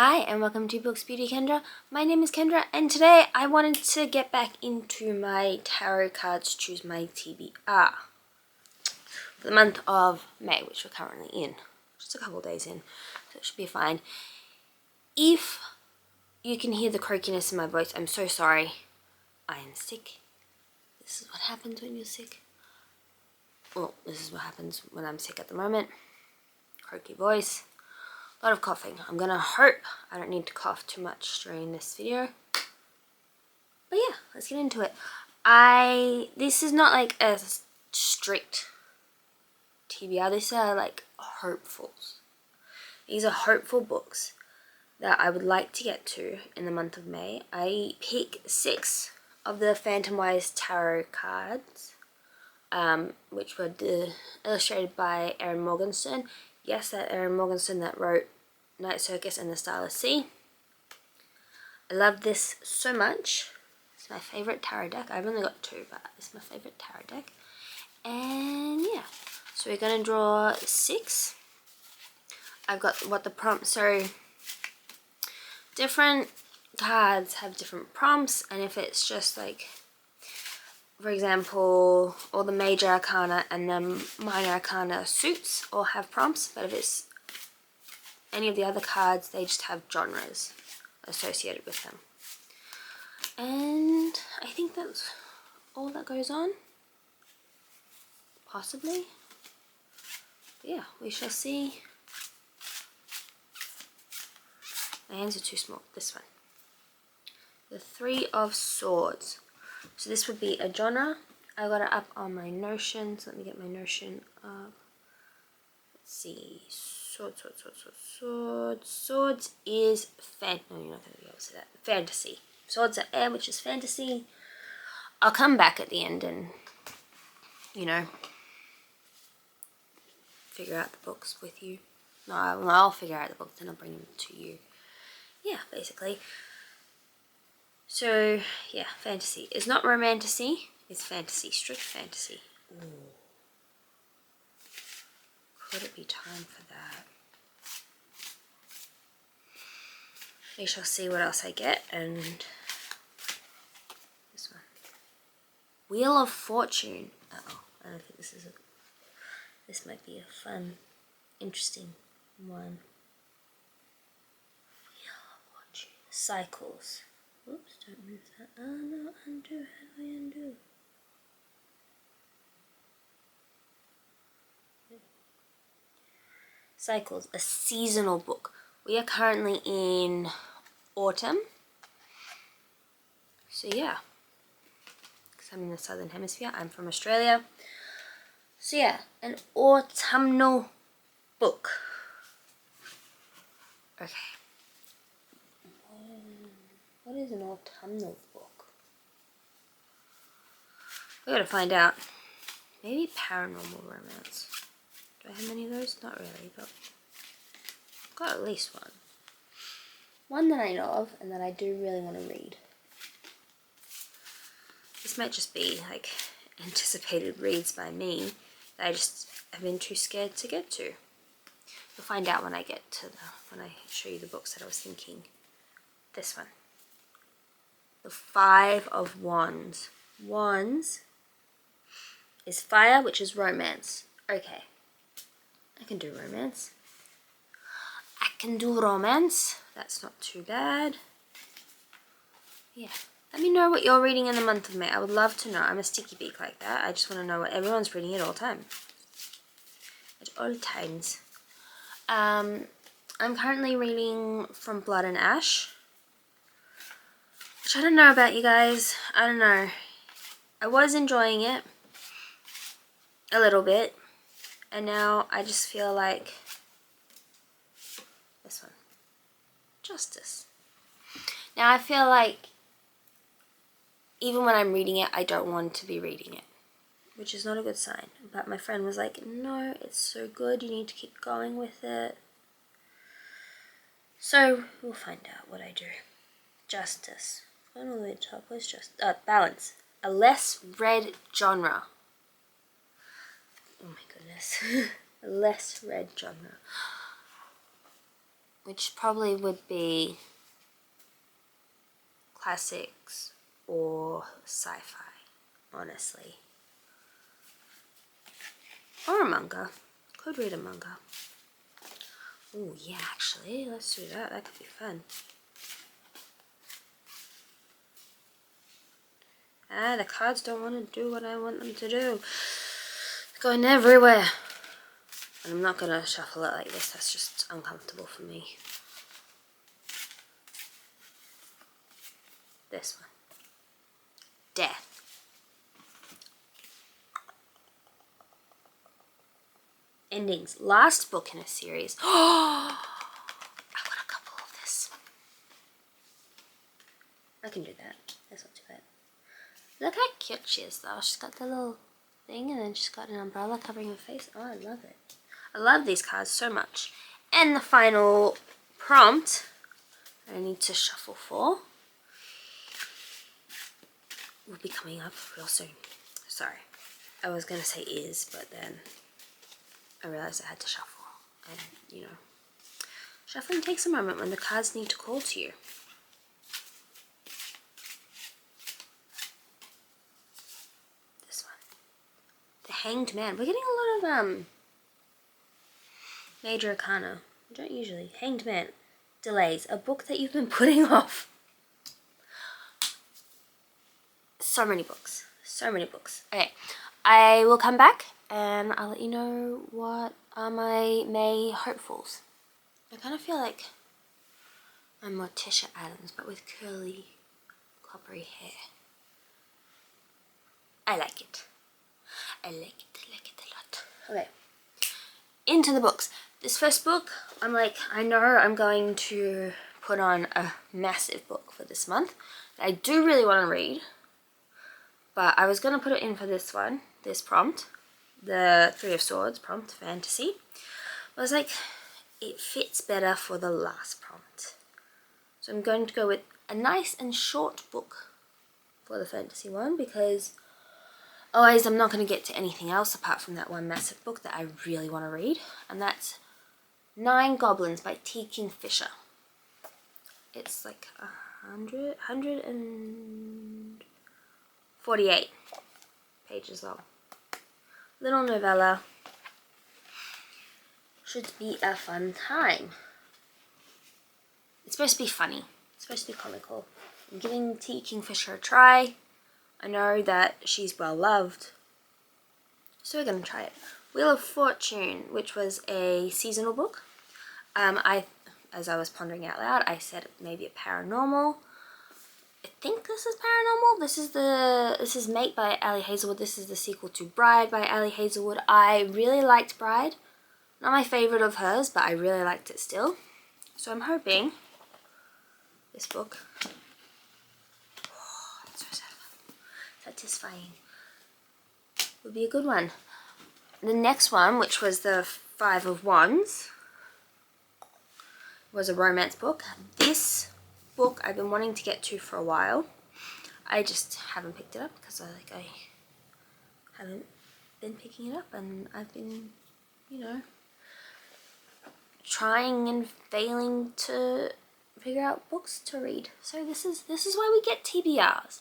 Hi and welcome to BooksBeautyKendra. My name is Kendra and today I wanted to get back into my tarot cards, choose my TBR for the month of May, which we're currently in. Just a couple days in, so it should be fine. If you can hear the croakiness in my voice, I'm so sorry. I am sick. This is what happens when you're sick. Well, this is what happens when I'm sick at the moment. Croaky voice. A lot of coughing. I'm gonna hope I don't need to cough too much during this video. But yeah, let's get into it. This is not like a strict TBR. These are like hopefuls. These are hopeful books that I would like to get to in the month of May. I pick 6 of the Phantom Wise tarot cards, which were illustrated by Erin Morgenstern. Yes, that Erin Morgenstern that wrote Night Circus and the Starless Sea. I love this so much. It's my favorite tarot deck. I've only got 2, but it's my favorite tarot deck. And yeah, so we're going to draw 6. I've got what the prompts, so different cards have different prompts, and if it's just like, for example, all the major arcana and the minor arcana suits all have prompts, but if it's any of the other cards, they just have genres associated with them. And I think that's all that goes on. Possibly. But yeah, we shall see. My hands are too small. This one. The 3 of Swords. So this would be a genre. I got it up on my Notion. So let me get my Notion up. Let's see. Swords. Swords is no, you're not going to be able to see that. Fantasy. Swords are air, which is fantasy. I'll come back at the end and, you know, figure out the books with you. No, I'll figure out the books and I'll bring them to you. Yeah, basically. So, yeah, fantasy. It's not romantasy, it's fantasy, strict fantasy. Ooh. Could it be time for that? We shall see what else I get, and this one. Wheel of Fortune. Uh-oh, I don't think this is this might be a fun, interesting one. Wheel of Fortune. Cycles. Oops, don't move that. Oh no, undo. How do I undo? Cycles, a seasonal book. We are currently in autumn. So yeah, because I'm in the southern hemisphere. I'm from Australia. So yeah, an autumnal book. Okay. What is an autumnal book? We gotta find out. Maybe paranormal romance. Do I have many of those? Not really, but I've got at least one. One that I know of and that I do really want to read. This might just be like anticipated reads by me that I just have been too scared to get to. You'll find out when I get to when I show you the books that I was thinking. This one. The 5 of Wands. Wands is fire, which is romance. Okay. I can do romance. I can do romance. That's not too bad. Yeah. Let me know what you're reading in the month of May. I would love to know. I'm a sticky beak like that. I just want to know what everyone's reading at all times. At all times. I'm currently reading From Blood and Ash. Which I don't know about you guys. I don't know. I was enjoying it. A little bit. And now I just feel like this one. Justice. Now I feel like even when I'm reading it, I don't want to be reading it, which is not a good sign. But my friend was like, no, it's so good, you need to keep going with it. So we'll find out what I do. Justice. Going all the way to the top. Where's balance. A less read genre. Oh my goodness. A less read genre. which probably would be classics or sci-fi, honestly. Or a manga. Could read a manga. Oh yeah, actually, let's do that. That could be fun. The cards don't want to do what I want them to do. They're going everywhere. And I'm not going to shuffle it like this. That's just uncomfortable for me. This one. Death. Endings. Last book in a series. Oh, I've got a couple of this. I can do that. That's not too bad. Look how cute she is though. She's got the little thing and then she's got an umbrella covering her face. Oh, I love it. I love these cards so much. And the final prompt I need to shuffle for will be coming up real soon. Sorry. I was going to say is, but then I realized I had to shuffle. And, you know, shuffling takes a moment when the cards need to call to you. This one. The Hanged Man. We're getting a lot of Major Arcana. We don't usually. Hanged Man. Delays. A book that you've been putting off. So many books. So many books. Okay. I will come back and I'll let you know what are my May Hopefuls. I kind of feel like I'm Morticia Adams, but with curly, coppery hair. I like it. I like it a lot. Okay. Into the books. This first book, I'm like, I know I'm going to put on a massive book for this month that I do really want to read. But I was going to put it in for this one, this prompt, the Three of Swords prompt, fantasy. But I was like, it fits better for the last prompt. So I'm going to go with a nice and short book for the fantasy one because otherwise I'm not going to get to anything else apart from that one massive book that I really want to read. And that's 9 Goblins by T. Kingfisher. It's like 148 pages long. Little novella. Should be a fun time. It's supposed to be funny. It's supposed to be comical. I'm giving T. Kingfisher a try. I know that she's well loved. So we're going to try it. Wheel of Fortune, which was a seasonal book. As I was pondering out loud, I said maybe a paranormal. I think this is paranormal. This is Mate by Ali Hazelwood. This is the sequel to Bride by Ali Hazelwood. I really liked Bride. Not my favorite of hers, but I really liked it still. So I'm hoping this book, it's so satisfying, would be a good one. The next one, which was the Five of Wands, was a romance book. This book I've been wanting to get to for a while. I just haven't picked it up because I haven't been picking it up, and I've been, you know, trying and failing to figure out books to read. So this is why we get TBRs.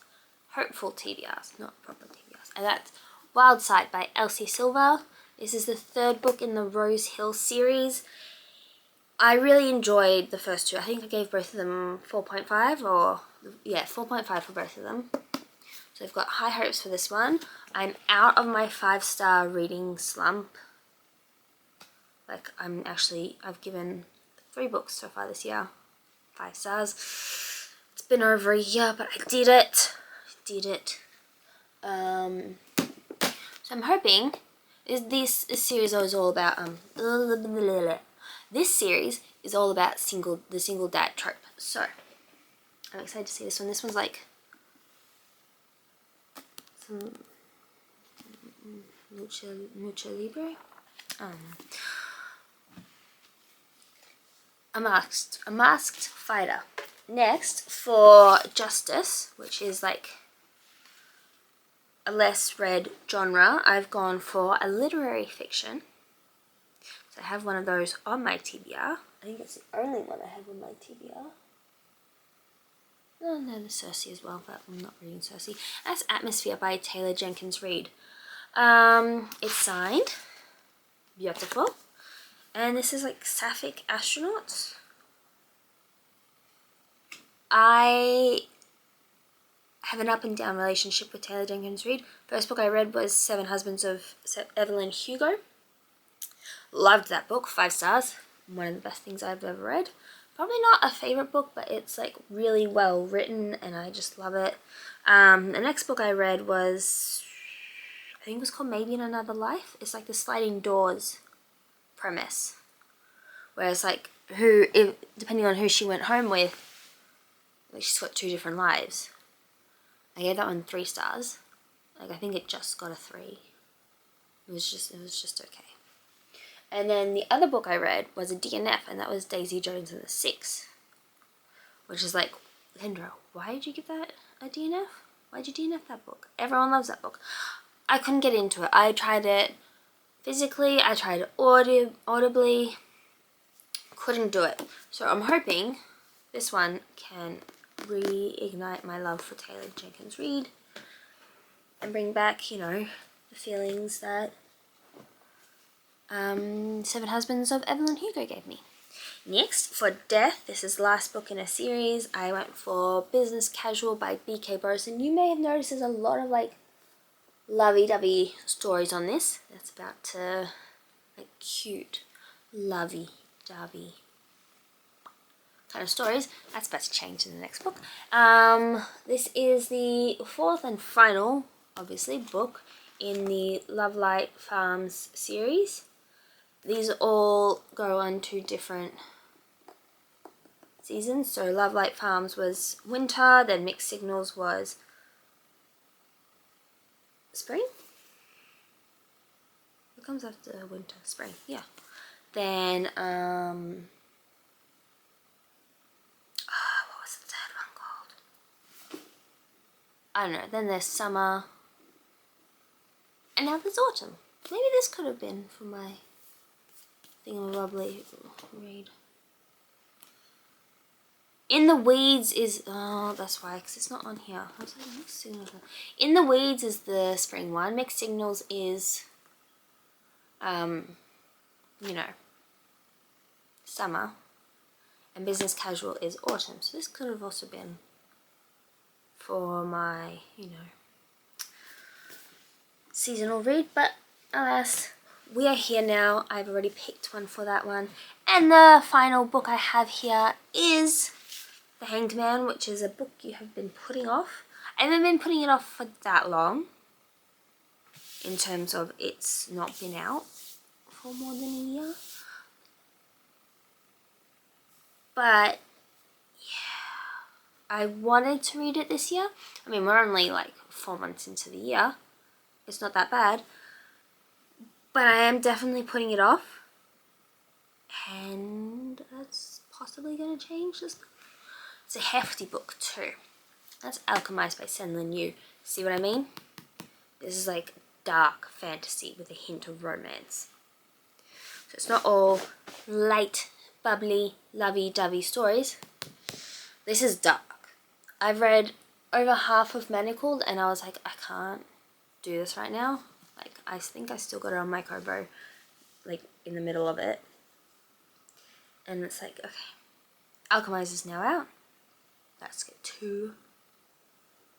Hopeful TBRs, not proper TBRs. And that's Wild Side by Elsie Silva. This is the 3rd book in the Rose Hill series. I really enjoyed the first 2. I think I gave both of them 4.5 or, yeah, 4.5 for both of them. So I've got high hopes for this one. I'm out of my 5-star reading slump. Like, I've given 3 books so far this year. 5 stars. It's been over a year, but I did it. So I'm hoping this series is all about this series is all about the single dad trope. So I'm excited to see this one. This one's like some lucha libre. A masked fighter. Next, for Justice, which is like a less read genre, I've gone for a literary fiction. So I have one of those on my TBR, think it's the only one I have on my TBR. No, there's Cersei as well, but I'm not reading Cersei. That's Atmosphere by Taylor Jenkins Reid. It's signed. Beautiful. And this is like Sapphic Astronauts. I have an up and down relationship with Taylor Jenkins Reid. First book I read was Seven Husbands of Evelyn Hugo. Loved that book, 5 stars. One of the best things I've ever read. Probably not a favorite book, but it's like really well written and I just love it. The next book I read was, I think it was called Maybe in Another Life. It's like the sliding doors premise. Where it's like, depending on who she went home with, like she's got 2 different lives. I gave that one 3 stars. Like I think it just got a 3. It was just okay. And then the other book I read was a DNF, and that was Daisy Jones and the Six. Which is like, Kendra, why did you give that a DNF? Why did you DNF that book? Everyone loves that book. I couldn't get into it. I tried it physically, I tried it audibly. Couldn't do it. So I'm hoping this one can reignite my love for Taylor Jenkins Reid and bring back, you know, the feelings that Seven Husbands of Evelyn Hugo gave me. Next, for Death, this is the last book in a series. I went for Business Casual by B.K. Burson. You may have noticed there's a lot of like lovey-dovey stories on this. That's about to, like, cute, lovey-dovey kind of stories. That's about to change in the next book. This is the 4th and final, obviously, book in the Love Light Farms series. These all go on to different seasons. So Love Light Farms was winter, then Mixed Signals was spring? What comes after winter? Spring, yeah. Then, what was the 3rd one called? I don't know. Then there's summer. And now there's autumn. Maybe this could have been for my thingamabobbly read. In the Weeds is, oh, that's why, because it's not on here. I was like, Mixed Signals. In the Weeds is the spring one. Mixed Signals is, you know, summer. And Business Casual is autumn. So this could have also been for my, you know, seasonal read. But alas, we are here now. I've already picked one for that one. And the final book I have here is The Hanged Man, which is a book you have been putting off. I haven't been putting it off for that long, in terms of it's not been out for more than a year. But yeah, I wanted to read it this year. I mean, we're only like 4 months into the year. It's not that bad. But I am definitely putting it off. And that's possibly going to change this month. It's a hefty book too. That's Alchemized by Senlin Yu. See what I mean? This is like dark fantasy with a hint of romance. So it's not all light, bubbly, lovey-dovey stories. This is dark. I've read over half of Manacled and I was like, I can't do this right now. Like, I think I still got it on my Kobo, like, in the middle of it. And it's like, okay, Alchemized is now out. Let's get to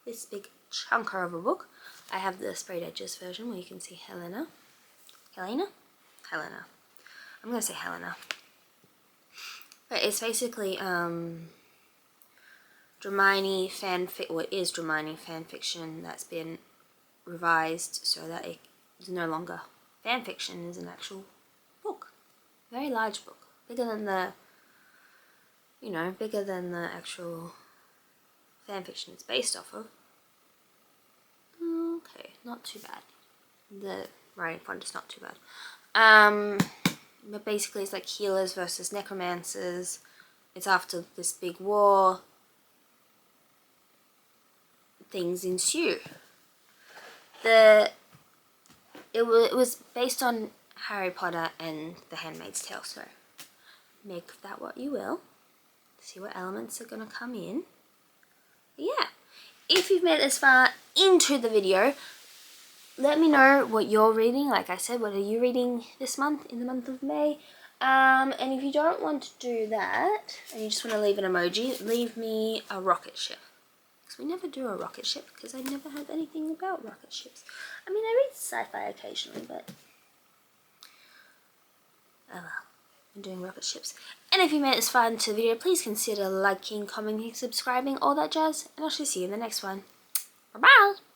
this big chunker of a book. I have the sprayed edges version where you can see Helena. I'm gonna say Helena. But it's basically Dramini fanfic, or it is Dramini fanfiction that's been revised so that it is no longer fanfiction, is an actual book. Very large book. Bigger than the, you know, bigger than the actual fanfiction it's based off of. Okay, not too bad. The writing font is not too bad. But basically it's like healers versus necromancers. It's after this big war. Things ensue. It was based on Harry Potter and The Handmaid's Tale, so make of that what you will. See what elements are going to come in. But yeah, if you've made it this far into the video, let me know what you're reading. Like I said, what are you reading this month, in the month of May? And if you don't want to do that, and you just want to leave an emoji, leave me a rocket ship. Because we never do a rocket ship, because I never have anything about rocket ships. I mean, I read sci-fi occasionally, but oh well, I'm doing rocket ships. And if you made it this far into the video, please consider liking, commenting, subscribing, all that jazz, and I shall see you in the next one. Bye-bye!